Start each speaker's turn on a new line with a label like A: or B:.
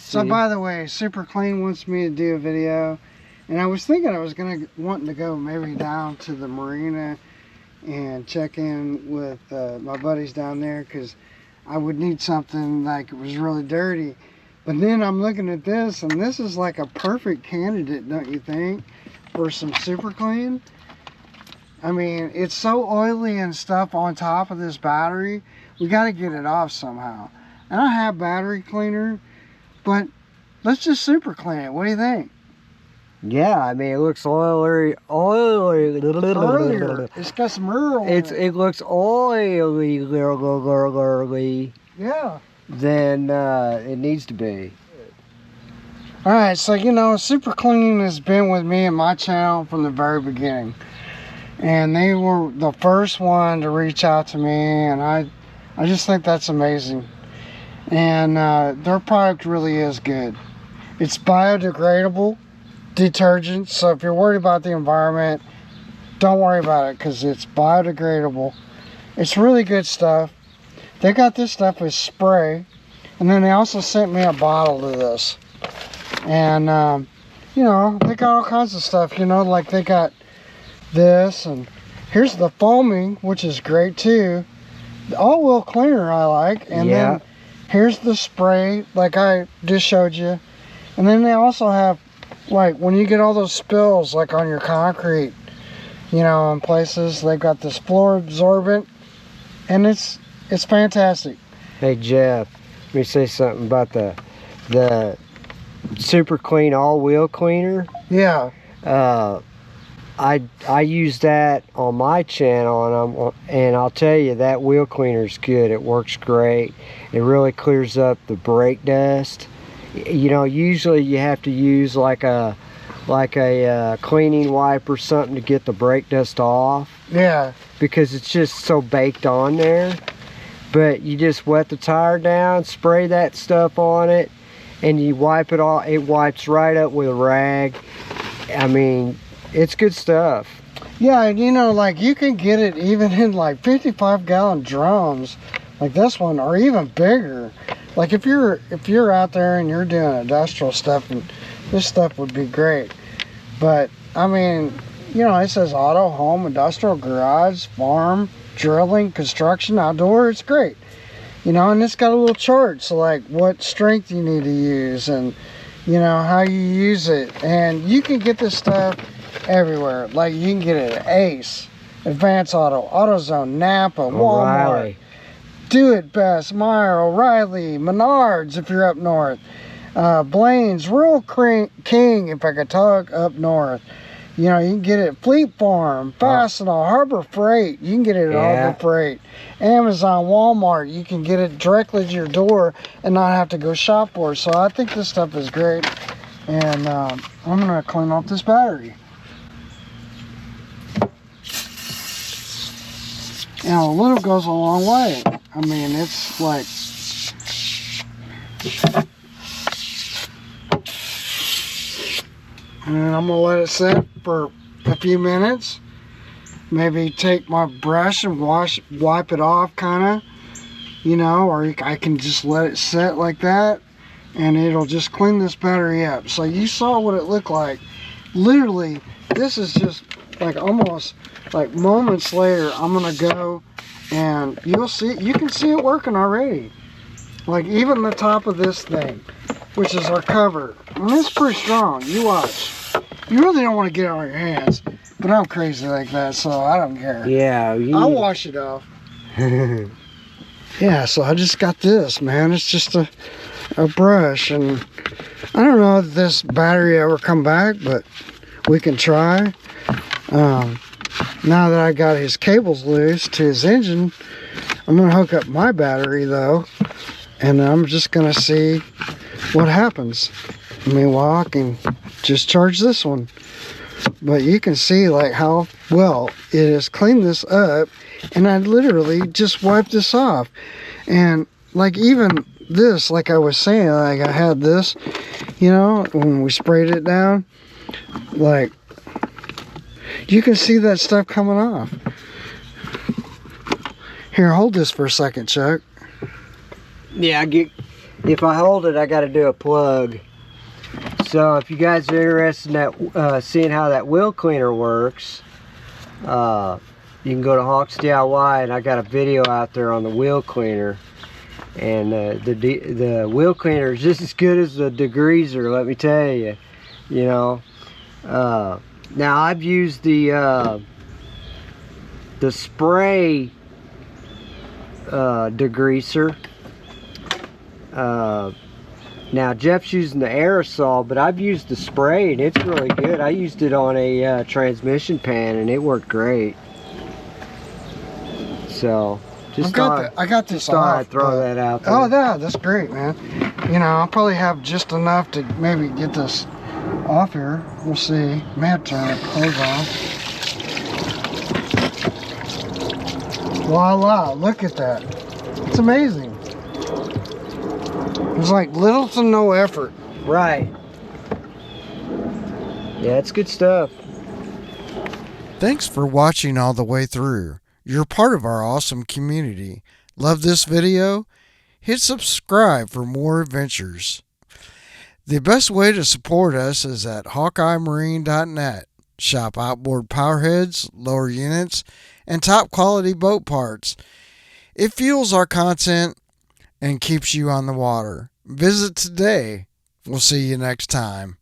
A: see.
B: So by the way, Superclean wants me to do a video, and I was thinking I was wanting to go maybe down to the marina and check in with my buddies down there, because I would need something like it was really dirty. But then I'm looking at this, and this is like a perfect candidate, don't you think, for some Superclean? I mean, it's so oily and stuff on top of this battery. We got to get it off somehow. And I have battery cleaner, but let's just Superclean it. What do you think?
A: Yeah, I mean, it looks oily.
B: It's got some oil in it.
A: It looks oily.
B: Yeah.
A: Than it needs to be.
B: All right, so you know, Superclean has been with me and my channel from the very beginning, and they were the first one to reach out to me, and I just think that's amazing. And their product really is good. It's biodegradable detergent, so if you're worried about the environment, don't worry about it, because it's biodegradable. It's really good stuff. They got this stuff as spray, and then they also sent me a bottle of this. And you know, they got all kinds of stuff, you know, like they got this, and here's the foaming, which is great too. The all-wheel cleaner I like, and then here's the spray, like I just showed you. And then they also have, like, when you get all those spills, like on your concrete, you know, in places, they've got this floor absorbent, and it's fantastic.
A: Hey Jeff, let me say something about the Superclean all-wheel cleaner.
B: Yeah.
A: I use that on my channel, and I'll tell you, that wheel cleaner is good. It works great. It really clears up the brake dust. You know, usually you have to use like a cleaning wipe or something to get the brake dust off.
B: Yeah.
A: Because it's just so baked on there. But you just wet the tire down, spray that stuff on it, and you wipe it all. It wipes right up with a rag. I mean, it's good stuff.
B: Yeah, and you know, like, you can get it even in like 55-gallon drums, like this one, or even bigger. Like if you're out there and you're doing industrial stuff, and this stuff would be great. But I mean, you know, it says auto, home, industrial, garage, farm, drilling, construction, outdoor. It's great, you know. And it's got a little chart, so like what strength you need to use, and you know how you use it. And you can get this stuff everywhere. Like you can get it at Ace, Advance Auto, AutoZone, Napa, Walmart, Do It Best, Meyer, O'Reilly, Menards if you're up north, Blaine's, Rural King if I could talk up north. You know, you can get it at Fleet Farm, Fastenal, Harbor Freight. You can get it at Harbor Freight. Amazon, Walmart. You can get it directly to your door and not have to go shop for it. So I think this stuff is great. And I'm going to clean off this battery. You know, a little goes a long way. I mean, it's like... And I'm gonna let it sit for a few minutes. Maybe take my brush and wipe it off, kinda, you know, or I can just let it sit like that, and it'll just clean this battery up. So you saw what it looked like. Literally, this is just like almost like moments later. I'm gonna go, and you'll see. You can see it working already. Like even the top of this thing, which is our cover. And it's pretty strong. You watch. You really don't want to get it on your hands, but I'm crazy like that, so I don't care.
A: Yeah.
B: I'll wash it off. Yeah, so I just got this, man. It's just a brush, and I don't know if this battery ever come back, but we can try. Now that I got his cables loose to his engine, I'm going to hook up my battery, though, and I'm just going to see what happens. Meanwhile, I can just charge this one. But you can see like how well it has cleaned this up, and I literally just wiped this off. And like even this, like I was saying, like I had this, you know, when we sprayed it down, like you can see that stuff coming off. Here, hold this for a second, Chuck.
A: Yeah, if I hold it, I got to do a plug. So if you guys are interested in that, seeing how that wheel cleaner works, you can go to Hawks DIY, and I got a video out there on the wheel cleaner. And the wheel cleaner is just as good as the degreaser, let me tell you. You know, now I've used the spray degreaser. Now Jeff's using the aerosol, but I've used the spray and it's really good. I used it on a transmission pan and it worked great. So just
B: I got this
A: thought
B: off,
A: I'd throw that out there.
B: Oh yeah, that's great, man. You know, I'll probably have just enough to maybe get this off here. We'll see. May have to turn the hose off. Voila, look at that. It's amazing. It's like little to no effort.
A: Right. Yeah, it's good stuff.
B: Thanks for watching all the way through. You're part of our awesome community. Love this video? Hit subscribe for more adventures. The best way to support us is at hawkeyemarine.net. Shop outboard powerheads, lower units, and top quality boat parts. It fuels our content and keeps you on the water. Visit today. We'll see you next time.